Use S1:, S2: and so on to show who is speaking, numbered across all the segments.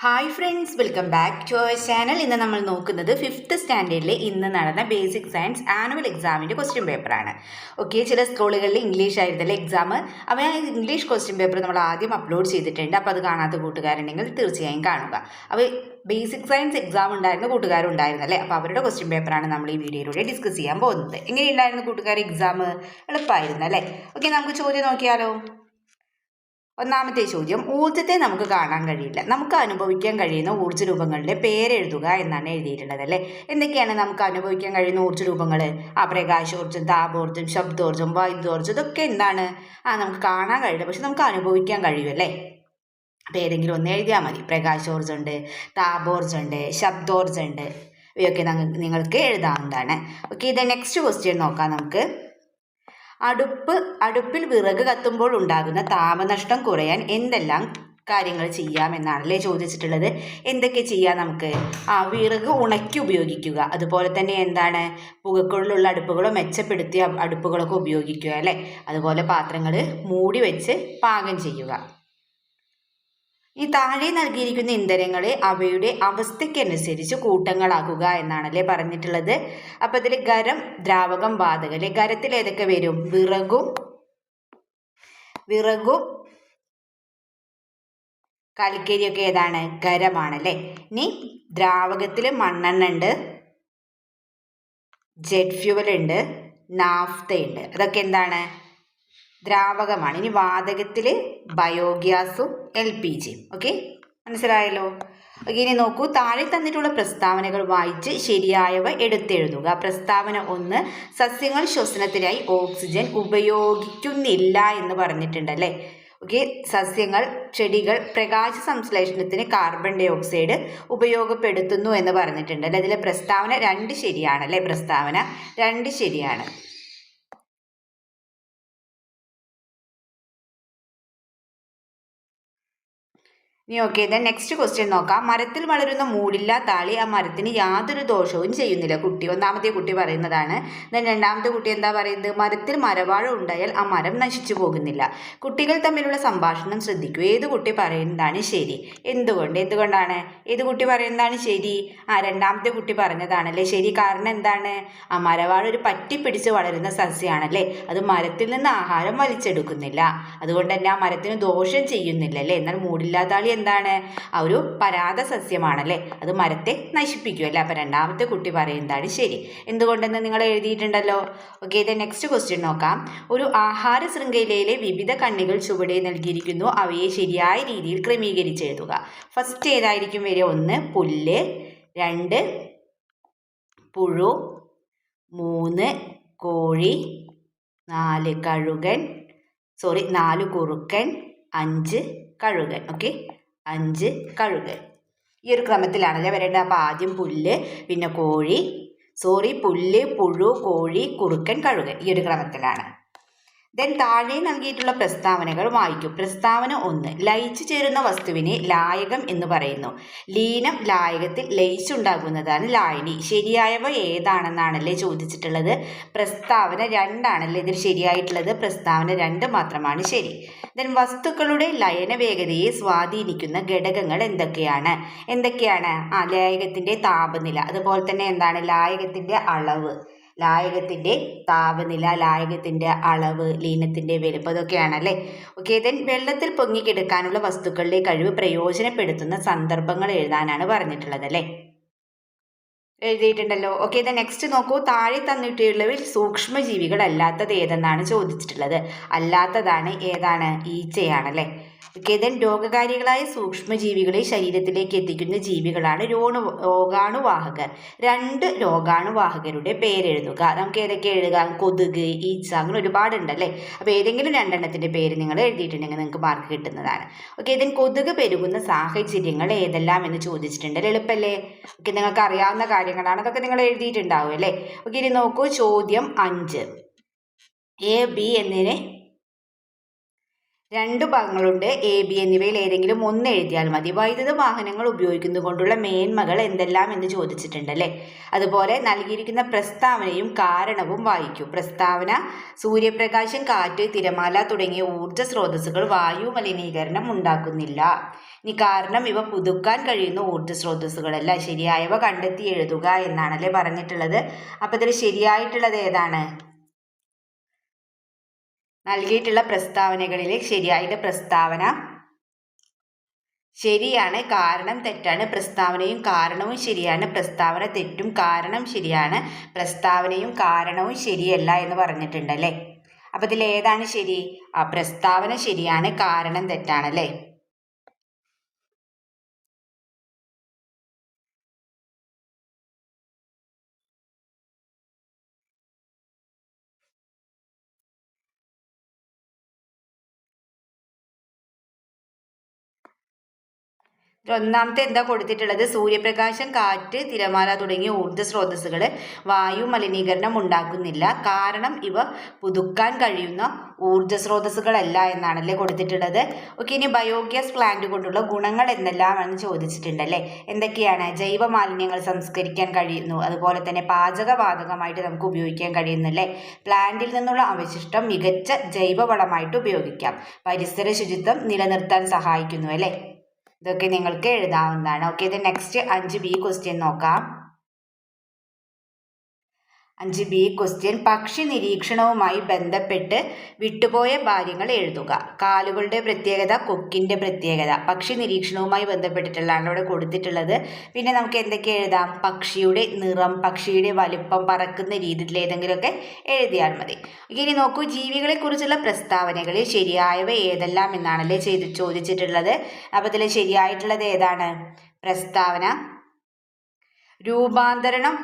S1: Hi friends, welcome back to our channel. ഇന്ന് നമ്മൾ നോക്കുന്നത് 5th സ്റ്റാൻഡേർഡിലെ ഇന്ന് നടന്ന ബേസിക് സയൻസ് ആനുവൽ എക്സാമിൻ്റെ ക്വസ്റ്റ്യൻ പേപ്പറാണ്. ഓക്കെ, ചില സ്കൂളുകളിൽ ഇംഗ്ലീഷ് ആയിരുന്നല്ലേ എക്സാം. അപ്പോൾ ആ ഇംഗ്ലീഷ് ക്വസ്റ്റ്യൻ പേപ്പർ നമ്മൾ ആദ്യം അപ്ലോഡ് ചെയ്തിട്ടുണ്ട്. അപ്പോൾ അത് കാണാത്ത കൂട്ടുകാരുണ്ടെങ്കിൽ തീർച്ചയായും കാണുക. അപ്പോൾ ബേസിക് സയൻസ് എക്സാം ഉണ്ടായിരുന്ന കൂട്ടുകാരുണ്ടായിരുന്നല്ലേ, അപ്പോൾ അവരുടെ ക്വസ്റ്റ്യൻ പേപ്പറാണ് നമ്മൾ ഈ വീഡിയോയിലൂടെ ഡിസ്കസ് ചെയ്യാൻ പോകുന്നത്. എങ്ങനെയുണ്ടായിരുന്നു കൂട്ടുകാർ എക്സാം? എളുപ്പമായിരുന്നു അല്ലേ? ഓക്കെ, നമുക്ക് ചോദ്യം നോക്കിയാലോ. ഒന്നാമത്തെ ചോദ്യം, ഊർജ്ജത്തെ നമുക്ക് കാണാൻ കഴിയില്ല, നമുക്ക് അനുഭവിക്കാൻ കഴിയുന്ന ഊർജ്ജ രൂപങ്ങളുടെ പേരെഴുതുക എന്നാണ് എഴുതിയിട്ടുള്ളത് അല്ലേ. എന്തൊക്കെയാണ് നമുക്ക് അനുഭവിക്കാൻ കഴിയുന്ന ഊർജ്ജ രൂപങ്ങൾ? പ്രകാശോർജ്ജം, താപോർജ്ജം, ശബ്ദോർജ്ജം, വൈദ്യോർജ്ജം, ഇതൊക്കെ എന്താണ്? നമുക്ക് കാണാൻ കഴിയില്ല, പക്ഷെ നമുക്ക് അനുഭവിക്കാൻ കഴിയുമല്ലേ. അപ്പോൾ ഏതെങ്കിലും ഒന്ന് എഴുതിയാൽ മതി. പ്രകാശോർജ്ജം ഉണ്ട്, താപോർജ്ജം ഉണ്ട്, ശബ്ദോർജ്ജം ഉണ്ട്, ഇവയൊക്കെ നിങ്ങൾക്ക് എഴുതാവുന്നതാണ്. ഓക്കെ, ഇത് നെക്സ്റ്റ് ക്വസ്റ്റ്യൻ നോക്കാം നമുക്ക്. അടുപ്പിൽ വിറക് കത്തുമ്പോൾ ഉണ്ടാകുന്ന താപനഷ്ടം കുറയാൻ എന്തെല്ലാം കാര്യങ്ങൾ ചെയ്യാമെന്നാണല്ലേ ചോദിച്ചിട്ടുള്ളത്. എന്തൊക്കെ ചെയ്യാം നമുക്ക്? വിറക് ഉണക്കി ഉപയോഗിക്കുക, അതുപോലെ തന്നെ എന്താണ്, പുകക്കുള്ളിലുള്ള അടുപ്പുകളോ മെച്ചപ്പെടുത്തിയ അടുപ്പുകളൊക്കെ ഉപയോഗിക്കുക അല്ലേ. അതുപോലെ പാത്രങ്ങൾ മൂടി വെച്ച് പാകം ചെയ്യുക. ഈ താഴെ നൽകിയിരിക്കുന്ന ഇന്ധനങ്ങളെ അവയുടെ അവസ്ഥയ്ക്കനുസരിച്ച് കൂട്ടങ്ങളാക്കുക എന്നാണല്ലേ പറഞ്ഞിട്ടുള്ളത്. അപ്പം ഇതിൽ ഖരം, ദ്രാവകം, വാതകം അല്ലെ. ഖരത്തിൽ ഏതൊക്കെ വരും? വിറകും കൽക്കരിയൊക്കെ ഏതാണ്? ഖരമാണല്ലേ. ഇനി ദ്രാവകത്തിൽ മണ്ണെണ്ണ ഉണ്ട്, ജെറ്റ് ഫ്യൂവൽ ഉണ്ട്, നാഫ്തയുണ്ട്. അതൊക്കെ എന്താണ്? ദ്രാവകമാണ്. ഇനി വാതകത്തിൽ ബയോഗ്യാസും LPG. ഓക്കെ, മനസ്സിലായല്ലോ. ഓക്കെ, ഇനി നോക്കൂ, താഴെ തന്നിട്ടുള്ള പ്രസ്താവനകൾ വായിച്ച് ശരിയായവ എടുത്തെഴുതുക. പ്രസ്താവന 1, സസ്യങ്ങൾ ശ്വസനത്തിനായി ഓക്സിജൻ ഉപയോഗിക്കുന്നില്ല എന്ന് പറഞ്ഞിട്ടുണ്ടല്ലേ. ഓക്കെ, സസ്യങ്ങൾ, ചെടികൾ പ്രകാശ സംശ്ലേഷണത്തിന് കാർബൺ ഡൈ ഓക്സൈഡ് ഉപയോഗപ്പെടുത്തുന്നു എന്ന് പറഞ്ഞിട്ടുണ്ടല്ലേ. അതിലെ പ്രസ്താവന 2 ശരിയാണല്ലേ. പ്രസ്താവന 2 ശരിയാണ്. ഇനി ഓക്കെ, ദെൻ നെക്സ്റ്റ് ക്വസ്റ്റ്യൻ നോക്കാം. മരത്തിൽ വളരുന്ന മൂടില്ല താളി ആ മരത്തിന് യാതൊരു ദോഷവും ചെയ്യുന്നില്ല. ഒന്നാമത്തെ കുട്ടി പറയുന്നതാണ്. ദെൻ രണ്ടാമത്തെ കുട്ടി എന്താ പറയുന്നത്? മരത്തിൽ മരവാഴ ഉണ്ടായാൽ ആ മരം നശിച്ചു പോകുന്നില്ല. കുട്ടികൾ തമ്മിലുള്ള സംഭാഷണം ശ്രദ്ധിക്കൂ. ഏത് കുട്ടി പറയുന്നതാണ് ശരി? എന്തുകൊണ്ടാണ് ഏത് കുട്ടി പറയുന്നതാണ് ശരി? രണ്ടാമത്തെ കുട്ടി പറഞ്ഞതാണല്ലേ ശരി. കാരണം എന്താണ്? മരവാഴ ഒരു പറ്റിപ്പിടിച്ച് വളരുന്ന സസ്യമാണല്ലേ. അത് മരത്തിൽ നിന്ന് ആഹാരം വലിച്ചെടുക്കുന്നില്ല, അതുകൊണ്ട് തന്നെ ആ മരത്തിന് ദോഷം ചെയ്യുന്നില്ല അല്ലേ. എന്നാൽ മൂടില്ലാത്താളി എന്താണ്? ഒരു പരാത സസ്യമാണല്ലേ, അത് മരത്തെ നശിപ്പിക്കുമല്ലേ. അപ്പൊ രണ്ടാമത്തെ കുട്ടി പറയുന്നതാണ് ശരി. എന്തുകൊണ്ടെന്ന് നിങ്ങൾ എഴുതിയിട്ടുണ്ടല്ലോ. ഓക്കെ, ഇത് നെക്സ്റ്റ് ക്വസ്റ്റ്യൻ നോക്കാം. ഒരു ആഹാര ശൃംഖലയിലെ വിവിധ കണ്ണികൾ ചുവടെ നൽകിയിരിക്കുന്നു, അവയെ ശരിയായ രീതിയിൽ ക്രമീകരിച്ചെഴുതുക. ഫസ്റ്റ് ഏതായിരിക്കും വരിക? 1 പുല്ല്, 2 പുഴു, 3 കോഴി, 4 കുറുക്കൻ, 5 കഴുകൻ. ഓക്കെ, 5 കഴുകൻ. ഈ ഒരു ക്രമത്തിലാണല്ലേ വരേണ്ടത്. അപ്പോൾ ആദ്യം പുല്ല്, പിന്നെ പുല്ല്, പുഴു, കോഴി, കുറുക്കൻ, കഴുകൻ. ഈ ഒരു ക്രമത്തിലാണ്. ദെൻ താഴെ നൽകിയിട്ടുള്ള പ്രസ്താവനകൾ വായിക്കും. പ്രസ്താവന 1, ലയിച്ചു ചേരുന്ന വസ്തുവിനെ ലായകം എന്ന് പറയുന്നു. ലീനം ലായകത്തിൽ ലയിച്ചുണ്ടാകുന്നതാണ് ലായനി. ശരിയായവ ഏതാണെന്നാണല്ലേ ചോദിച്ചിട്ടുള്ളത്. പ്രസ്താവന 2 ആണല്ലേ ഇതിൽ ശരിയായിട്ടുള്ളത്. പ്രസ്താവന 2 മാത്രമാണ് ശരി. ദെൻ വസ്തുക്കളുടെ ലയന വേഗതയെ സ്വാധീനിക്കുന്ന ഘടകങ്ങൾ എന്തൊക്കെയാണ്? ലായകത്തിന്റെ താപനില, അതുപോലെ തന്നെ എന്താണ് ലായകത്തിന്റെ അളവ്, ലായകത്തിന്റെ താപനില, ലായകത്തിന്റെ അളവ്, ലീനത്തിന്റെ വലുപ്പം, അതൊക്കെയാണല്ലേ. ഓക്കെ, ദെൻ വെള്ളത്തിൽ പൊങ്ങിക്കിടക്കാനുള്ള വസ്തുക്കളുടെ കഴിവ് പ്രയോജനപ്പെടുത്തുന്ന സന്ദർഭങ്ങൾ എഴുതാനാണ് പറഞ്ഞിട്ടുള്ളത് അല്ലേ. എഴുതിയിട്ടുണ്ടല്ലോ. ഓക്കെ, ദെൻ നെക്സ്റ്റ് നോക്കൂ. താഴെ തന്നിട്ടുള്ളവയിൽ സൂക്ഷ്മജീവികൾ അല്ലാത്തത് ഏതെന്നാണ് ചോദിച്ചിട്ടുള്ളത്. അല്ലാത്തതാണ് ഏതാണ്? ഈച്ചയാണല്ലേ. ഓക്കെ, ദെൻ രോഗകാരികളായ സൂക്ഷ്മജീവികളെ ശരീരത്തിലേക്ക് എത്തിക്കുന്ന ജീവികളാണ് രോഗാണുവാഹകർ. 2 രോഗാണുവാഹകരുടെ പേരെഴുതുക. നമുക്ക് ഏതൊക്കെ എഴുതാം? കൊതുക്, ഈച്ച, അങ്ങനെ ഒരുപാടുണ്ടല്ലേ. അപ്പോൾ ഏതെങ്കിലും 2 എണ്ണത്തിൻ്റെ പേര് നിങ്ങൾ എഴുതിയിട്ടുണ്ടെങ്കിൽ നിങ്ങൾക്ക് മാർക്ക് കിട്ടുന്നതാണ്. ഓക്കെ, ദെൻ കൊതുക് പെരുകുന്ന സാഹചര്യങ്ങൾ ഏതെല്ലാം എന്ന് ചോദിച്ചിട്ടുണ്ട്. എളുപ്പല്ലേ. ഓക്കെ, നിങ്ങൾക്ക് അറിയാവുന്ന കാര്യങ്ങളാണ്, അതൊക്കെ നിങ്ങൾ എഴുതിയിട്ടുണ്ടാവും അല്ലേ. ഓക്കെ, ഇനി നോക്കൂ. ചോദ്യം 5, A, B എന്നിവയെ രണ്ടു ഭാഗങ്ങളുണ്ട്. എ ബി എന്നിവയിൽ ഏതെങ്കിലും ഒന്ന് എഴുതിയാൽ മതി. വൈദ്യുത വാഹനങ്ങൾ ഉപയോഗിക്കുന്നത് കൊണ്ടുള്ള മേന്മകൾ എന്തെല്ലാം എന്ന് ചോദിച്ചിട്ടുണ്ട് അല്ലേ. അതുപോലെ നൽകിയിരിക്കുന്ന പ്രസ്താവനയും കാരണവും വായിക്കൂ. പ്രസ്താവന: സൂര്യപ്രകാശം, കാറ്റ്, തിരമാല തുടങ്ങിയ ഊർജ്ജ സ്രോതസ്സുകൾ വായു മലിനീകരണം ഉണ്ടാക്കുന്നില്ല. ഇനി കാരണം: ഇവ പുതുക്കാൻ കഴിയുന്ന ഊർജ്ജ സ്രോതസ്സുകളല്ല. ശരിയായവ കണ്ടെത്തി എഴുതുക എന്നാണല്ലേ പറഞ്ഞിട്ടുള്ളത്. അപ്പോൾ ഇതിൽ ശരിയായിട്ടുള്ളത് ഏതാണ്? നൽകിയിട്ടുള്ള പ്രസ്താവനകളിലെ ശരിയായ പ്രസ്താവന ശരിയാണ്, കാരണം തെറ്റാണ്. പ്രസ്താവനയും കാരണവും ശരിയാണ്, പ്രസ്താവന തെറ്റും, കാരണം ശരിയാണ്. പ്രസ്താവനയും കാരണവും ശരിയല്ല എന്ന് പറഞ്ഞിട്ടുണ്ടല്ലേ. അപ്പം ഇതിൽ ഏതാണ് ശരി? പ്രസ്താവന ശരിയാണ്, കാരണം തെറ്റാണല്ലേ. ഒന്നാമത്തെ എന്താ കൊടുത്തിട്ടുള്ളത്? സൂര്യപ്രകാശം, കാറ്റ്, തിരമാല തുടങ്ങിയ ഊർജ്ജ സ്രോതസ്സുകൾ വായു മലിനീകരണം ഉണ്ടാക്കുന്നില്ല. കാരണം ഇവ പുതുക്കാൻ കഴിയുന്ന ഊർജ്ജ സ്രോതസ്സുകളല്ല എന്നാണല്ലേ കൊടുത്തിട്ടുള്ളത്. ഓക്കെ, ഇനി ബയോഗ്യാസ് പ്ലാന്റ് കൊണ്ടുള്ള ഗുണങ്ങൾ എന്തെല്ലാമാണ് ചോദിച്ചിട്ടുണ്ടല്ലേ. എന്തൊക്കെയാണ്? ജൈവ മാലിന്യങ്ങൾ സംസ്കരിക്കാൻ കഴിയുന്നു, അതുപോലെ തന്നെ പാചകവാതകമായിട്ട് നമുക്ക് ഉപയോഗിക്കാൻ കഴിയുന്നല്ലേ. പ്ലാന്റിൽ നിന്നുള്ള അവശിഷ്ടം മികച്ച ജൈവവളമായിട്ട് ഉപയോഗിക്കാം. പരിസര ശുചിത്വം നിലനിർത്താൻ സഹായിക്കുന്നു അല്ലേ. ഇതൊക്കെ നിങ്ങൾക്ക് എഴുതാവുന്നതാണ്. ഓക്കെ, ഇത് നെക്സ്റ്റ് 5B ക്വസ്റ്റ്യൻ നോക്കാം. 5B ക്വസ്റ്റ്യൻ: പക്ഷി നിരീക്ഷണവുമായി ബന്ധപ്പെട്ട് വിട്ടുപോയ കാര്യങ്ങൾ എഴുതുക. കാലുകളുടെ പ്രത്യേകത, കൊക്കിൻ്റെ പ്രത്യേകത. പക്ഷി നിരീക്ഷണവുമായി ബന്ധപ്പെട്ടിട്ടുള്ളതാണ് ഇവിടെ കൊടുത്തിട്ടുള്ളത്. പിന്നെ നമുക്ക് എന്തൊക്കെ എഴുതാം? പക്ഷിയുടെ നിറം, പക്ഷിയുടെ വലിപ്പം, പറക്കുന്ന രീതിയിൽ ഏതെങ്കിലുമൊക്കെ എഴുതിയാൽ മതി. ഇനി നോക്കൂ, ജീവികളെക്കുറിച്ചുള്ള പ്രസ്താവനകളിൽ ശരിയായവ ഏതെല്ലാം എന്നാണല്ലേ ചോദിച്ചിട്ടുള്ളത്. അപ്പോൾ ഇതിൽ ശരിയായിട്ടുള്ളത് ഏതാണ്? പ്രസ്താവന: രൂപാന്തരണം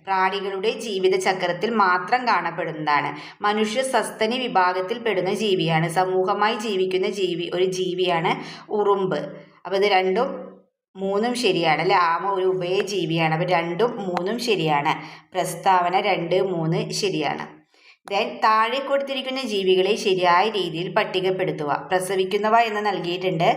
S1: പ്രാണികളുടെ ജീവിതചക്രത്തിൽ മാത്രം കാണപ്പെടുന്നതാണ്. മനുഷ്യ സസ്തനി വിഭാഗത്തിൽ പെടുന്ന ജീവിയാണ്. സമൂഹമായി ജീവിക്കുന്ന ഒരു ജീവിയാണ് ഉറുമ്പ്. അപ്പോൾ ഇത് 2ഉം 3ഉം ശരിയാണ് അല്ലെ. ആമ ഒരു ഉഭയജീവിയാണ്. അപ്പോൾ 2ഉം 3ഉം ശരിയാണ്. പ്രസ്താവന 2, 3 ശരിയാണ്. ദെൻ താഴെ കൊടുത്തിരിക്കുന്ന ജീവികളെ ശരിയായ രീതിയിൽ പട്ടികപ്പെടുത്തുക. പ്രസവിക്കുന്നവ എന്ന് നൽകിയിട്ടുണ്ട്.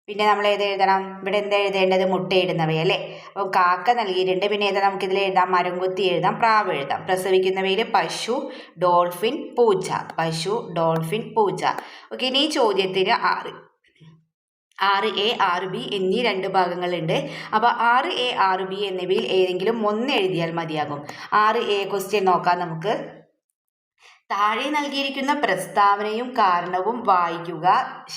S1: പിന്നെ നമ്മൾ ഏത് എഴുതണം? ഇവിടെ എന്താ എഴുതേണ്ടത്? മുട്ടയിടുന്നവയല്ലേ. അപ്പോൾ കാക്ക നൽകിയിട്ടുണ്ട്. പിന്നെ ഏതാ നമുക്കിതിൽ എഴുതാം? മരംകൊത്തി എഴുതാം, പ്രാവ് എഴുതാം. പ്രസവിക്കുന്നവയിൽ പശു, ഡോൾഫിൻ, പൂച്ച. പശു, ഡോൾഫിൻ, പൂച്ച. ഓക്കെ, ഇനി ഈ ചോദ്യത്തിന് 6A 6B എന്നീ 2 ഭാഗങ്ങളുണ്ട്. അപ്പോൾ 6A 6B എന്നിവയിൽ ഏതെങ്കിലും ഒന്ന് എഴുതിയാൽ മതിയാകും. 6A ക്വസ്റ്റ്യൻ നോക്കാം നമുക്ക്. താഴെ നൽകിയിരിക്കുന്ന പ്രസ്താവനയും കാരണവും വായിക്കുക.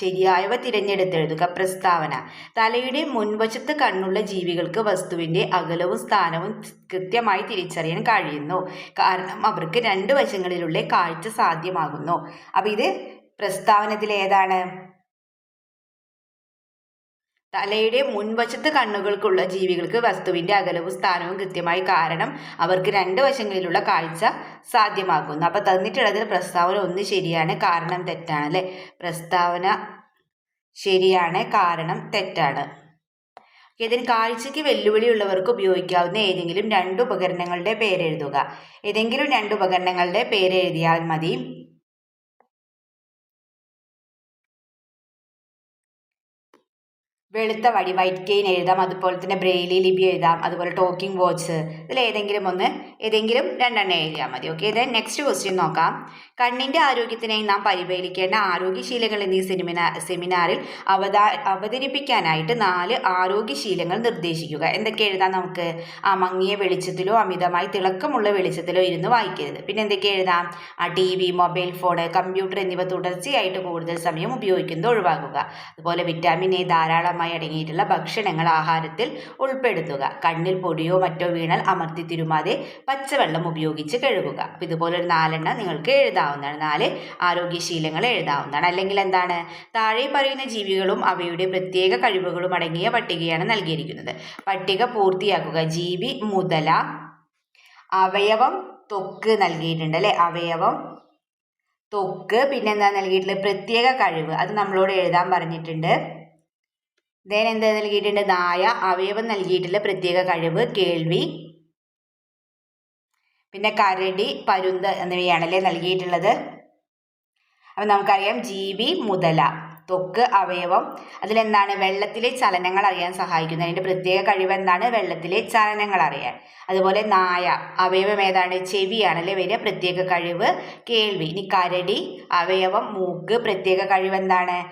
S1: ശരിയായവ തിരഞ്ഞെടുത്തെഴുതുക. പ്രസ്താവന: തലയുടെ മുൻവശത്ത് കണ്ണുള്ള ജീവികൾക്ക് വസ്തുവിൻ്റെ അകലവും സ്ഥാനവും കൃത്യമായി തിരിച്ചറിയാൻ കഴിയുന്നു. കാരണം അവർക്ക് 2 വശങ്ങളിലുള്ള കാഴ്ച സാധ്യമാകുന്നു. അപ്പം ഇത് പ്രസ്താവനത്തിൽ ഏതാണ്? തലയുടെ മുൻവശത്ത് കണ്ണുകൾക്കുള്ള ജീവികൾക്ക് വസ്തുവിൻ്റെ അകലവും സ്ഥാനവും കൃത്യമായി, കാരണം അവർക്ക് 2 വശങ്ങളിലുള്ള കാഴ്ച സാധ്യമാക്കുന്നു. അപ്പോൾ തന്നിട്ടുള്ളതിൽ പ്രസ്താവന 1 ശരിയാണ്, കാരണം തെറ്റാണ് അല്ലേ. പ്രസ്താവന ശരിയാണ്, കാരണം തെറ്റാണ്. ഇതിന് കാഴ്ചയ്ക്ക് വെല്ലുവിളിയുള്ളവർക്ക് ഉപയോഗിക്കാവുന്ന ഏതെങ്കിലും 2 ഉപകരണങ്ങളുടെ പേരെഴുതുക. ഏതെങ്കിലും 2 ഉപകരണങ്ങളുടെ പേരെഴുതിയാൽ മതി. വെളുത്ത വടി, വൈറ്റ് കെയിൻ എഴുതാം. അതുപോലെ തന്നെ ബ്രെയിലി ലിപി എഴുതാം. അതുപോലെ ടോക്കിംഗ് വാച്ച്. ഇതിൽ ഏതെങ്കിലും 2 എഴുതിയാൽ മതി. ഓക്കെ, ഇത് നെക്സ്റ്റ് ക്വസ്റ്റ്യൻ നോക്കാം. കണ്ണിൻ്റെ ആരോഗ്യത്തിനായി നാം പരിപാലിക്കേണ്ട ആരോഗ്യശീലങ്ങൾ എന്നീ സെമിനാറിൽ അവതരിപ്പിക്കാനായിട്ട് 4 ആരോഗ്യശീലങ്ങൾ നിർദ്ദേശിക്കുക. എന്തൊക്കെ എഴുതാം നമുക്ക്? മങ്ങിയ വെളിച്ചത്തിലോ അമിതമായി തിളക്കമുള്ള വെളിച്ചത്തിലോ ഇരുന്ന് വായിക്കരുത്. പിന്നെ എന്തൊക്കെ എഴുതാം? TV, മൊബൈൽ ഫോൺ, കമ്പ്യൂട്ടർ എന്നിവ തുടർച്ചയായിട്ട് കൂടുതൽ സമയം ഉപയോഗിക്കുന്നത് ഒഴിവാക്കുക. അതുപോലെ വിറ്റാമിൻ A ധാരാളമായി അടങ്ങിയിട്ടുള്ള ഭക്ഷണങ്ങൾ ആഹാരത്തിൽ ഉൾപ്പെടുത്തുക. കണ്ണിൽ പൊടിയോ മറ്റോ വീണാൽ അമർത്തി തിരുമാതെ പച്ചവെള്ളം ഉപയോഗിച്ച് കഴുകുക. അപ്പോൾ ഇതുപോലൊരു 4 നിങ്ങൾക്ക് എഴുതാവുന്നതാണ്. 4 ആരോഗ്യശീലങ്ങൾ എഴുതാവുന്നതാണ്. അല്ലെങ്കിൽ എന്താണ്? താഴെ പറയുന്ന ജീവികളും അവയുടെ പ്രത്യേക കഴിവുകളും അടങ്ങിയ പട്ടികയാണ് നൽകിയിരിക്കുന്നത്. പട്ടിക പൂർത്തിയാക്കുക. ജീവി മുതല. അവയവം ത്വക്ക് നൽകിയിട്ടുണ്ട് അല്ലേ. അവയവം ത്വക്ക്. പിന്നെന്താ നൽകിയിട്ടുള്ളത്? പ്രത്യേക കഴിവ്. അത് നമ്മളോട് എഴുതാൻ പറഞ്ഞിട്ടുണ്ട്. ദെൻ എന്താ നൽകിയിട്ടുണ്ട്? നായ. അവയവം നൽകിയിട്ടുള്ള പ്രത്യേക കഴിവ് കേൾവി. പിന്നെ കരടി, പരുന്ത് എന്നിവയാണല്ലേ നൽകിയിട്ടുള്ളത്. അപ്പം നമുക്കറിയാം ജീവി, മുതല, ത്വക്ക്, അവയവം. അതിലെന്താണ് വെള്ളത്തിലെ ചലനങ്ങൾ അറിയാൻ സഹായിക്കുന്നത്. അതിൻ്റെ പ്രത്യേക കഴിവ് എന്താണ്? വെള്ളത്തിലെ ചലനങ്ങൾ അറിയാൻ. അതുപോലെ നായ, അവയവം ഏതാണ്? ചെവിയാണല്ലേ വരിക. പ്രത്യേക കഴിവ് കേൾവി. ഇനി കരടി, അവയവം മൂക്ക്, പ്രത്യേക കഴിവ് എന്താണ്?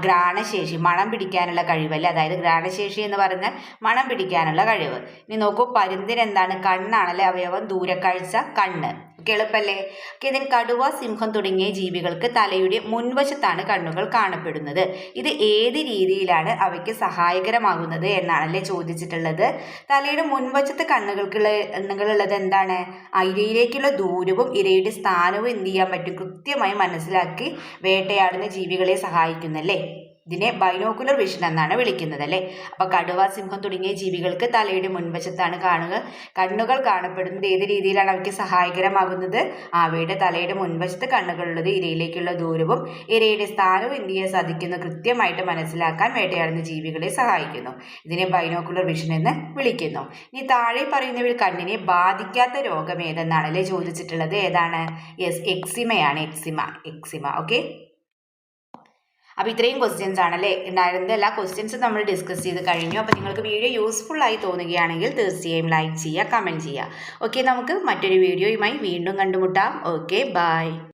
S1: ഘ്രാണശേഷി, മണം പിടിക്കാനുള്ള കഴിവല്ലേ. അതായത് ഘ്രാണശേഷി എന്ന് പറഞ്ഞാൽ മണം പിടിക്കാനുള്ള കഴിവ്. ഇനി നോക്കൂ, പരുന്തിന് എന്താണ്? കണ്ണാണല്ലേ അവയവം. ദൂരക്കാഴ്ച, കണ്ണ്. എളുപ്പല്ലേ. ഇതിന് കടുവ, സിംഹം തുടങ്ങിയ ജീവികൾക്ക് തലയുടെ മുൻവശത്താണ് കണ്ണുകൾ കാണപ്പെടുന്നത്. ഇത് ഏത് രീതിയിലാണ് അവയ്ക്ക് സഹായകരമാകുന്നത് എന്നാണല്ലേ ചോദിച്ചിട്ടുള്ളത്. തലയുടെ മുൻവശത്ത് കണ്ണുകളുള്ളത് എന്താണ്? ഇരയിലേക്കുള്ള ദൂരവും ഇരയുടെ സ്ഥാനവും എന്ത് ചെയ്യാൻ പറ്റും? കൃത്യമായി മനസ്സിലാക്കി വേട്ടയാടുന്ന ജീവികളെ സഹായിക്കുന്നല്ലേ. ഇതിനെ ബൈനോക്കുലർ വിഷൻ എന്നാണ് വിളിക്കുന്നത് അല്ലേ. അപ്പോൾ കടുവ, സിംഹം തുടങ്ങിയ ജീവികൾക്ക് തലയുടെ മുൻവശത്താണ് കണ്ണുകൾ കാണപ്പെടുന്നത്. ഏത് രീതിയിലാണ് അവയ്ക്ക് സഹായകരമാകുന്നത്? അവയുടെ തലയുടെ മുൻവശത്ത് കണ്ണുകളുള്ളത് ഇരയിലേക്കുള്ള ദൂരവും ഇരയുടെ സ്ഥാനവും എന്ത് ചെയ്യാൻ സാധിക്കുന്നു? കൃത്യമായിട്ട് മനസ്സിലാക്കാൻ വേട്ടയാടുന്ന ജീവികളെ സഹായിക്കുന്നു. ഇതിനെ ബൈനോക്കുലർ വിഷൻ എന്ന് വിളിക്കുന്നു. ഇനി താഴെ പറയുന്നവയിൽ കണ്ണിനെ ബാധിക്കാത്ത രോഗം ഏതെന്നാണല്ലേ ചോദിച്ചിട്ടുള്ളത്. ഏതാണ്? യെസ്, എക്സിമയാണ്. എക്സിമ. ഓക്കെ. അപ്പോൾ ഇത്രയും ക്വസ്റ്റ്യൻസ് ആണല്ലേ ഉണ്ടായിരുന്നത്. എല്ലാ ക്വസ്റ്റ്യൻസും നമ്മൾ ഡിസ്കസ് ചെയ്ത് കഴിഞ്ഞു. അപ്പോൾ നിങ്ങൾക്ക് വീഡിയോ യൂസ്ഫുൾ ആയി തോന്നുകയാണെങ്കിൽ തീർച്ചയായും ലൈക്ക് ചെയ്യുക, കമൻറ്റ് ചെയ്യുക. ഓക്കെ, നമുക്ക് മറ്റൊരു വീഡിയോയുമായി വീണ്ടും കണ്ടുമുട്ടാം. Okay, by.